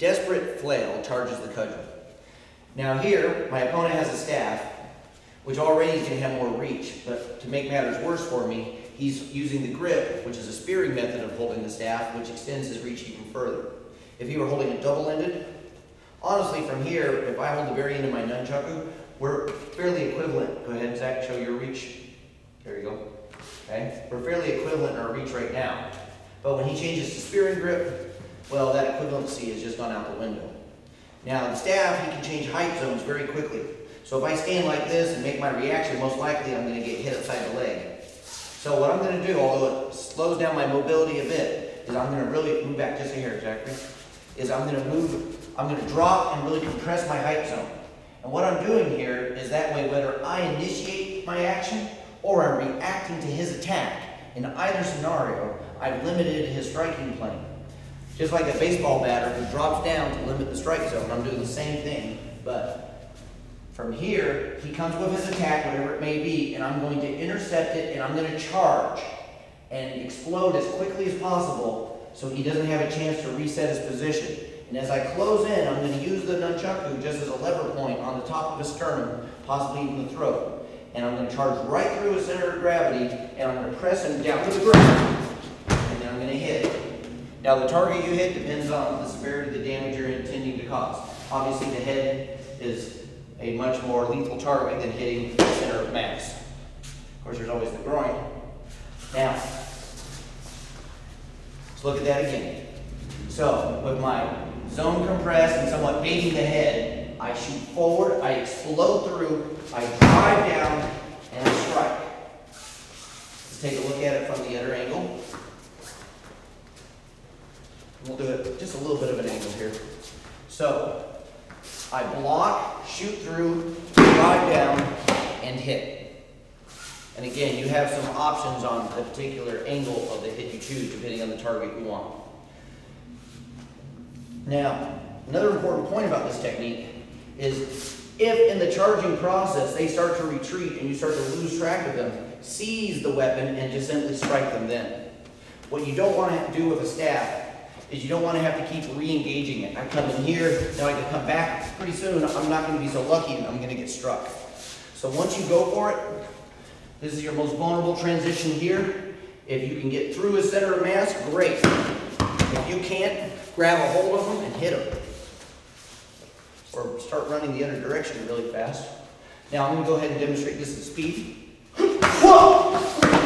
desperate flail charges the cudgel. Now here, my opponent has a staff, which already is going to have more reach, but to make matters worse for me, he's using the grip, which is a spearing method of holding the staff, which extends his reach even further. If he were holding it double-ended, honestly from here, if I hold the very end of my nunchaku, we're fairly equivalent. Go ahead, Zach, show your reach. There you go. Okay? We're fairly equivalent in our reach right now. But when he changes to spearing grip, well, that equivalency has just gone out the window. Now, the staff, he can change height zones very quickly. So if I stand like this and make my reaction, most likely I'm going to get hit upside the leg. So what I'm going to do, although it slows down my mobility a bit, is I'm going to really move back just a hair, Zachary, is I'm going to drop and really compress my height zone. And what I'm doing here is that way, whether I initiate my action or I'm reacting to his attack, in either scenario, I've limited his striking plane. Just like a baseball batter who drops down to limit the strike zone, I'm doing the same thing, but from here, he comes with his attack, whatever it may be, and I'm going to intercept it, and I'm going to charge and explode as quickly as possible so he doesn't have a chance to reset his position. And as I close in, I'm going to use the nunchaku just as a lever point on the top of his sternum, possibly even the throat. And I'm going to charge right through his center of gravity, and I'm going to press him down to the ground, and then I'm going to hit it. Now the target you hit depends on the severity of the damage you're intending to cause. Obviously the head is a much more lethal target than hitting the center of mass. Of course, there's always the groin. Now, let's look at that again. So, with my zone compressed and somewhat baiting the head, I shoot forward, I explode through, I drive down, and I strike. Let's take a look at it from the other angle. We'll do it just a little bit of an angle here. So, I block, shoot through, drive down, and hit. And again, you have some options on the particular angle of the hit you choose, depending on the target you want. Now, another important point about this technique is if in the charging process they start to retreat and you start to lose track of them, seize the weapon and just simply strike them then. What you don't want to do with a staff is you don't want to have to keep re-engaging it. I come in here, now I can come back. Pretty soon, I'm not going to be so lucky and I'm going to get struck. So once you go for it, this is your most vulnerable transition here. If you can get through his center of mass, great. If you can't, grab a hold of him and hit him. Or start running the other direction really fast. Now I'm going to go ahead and demonstrate this at speed. Whoa!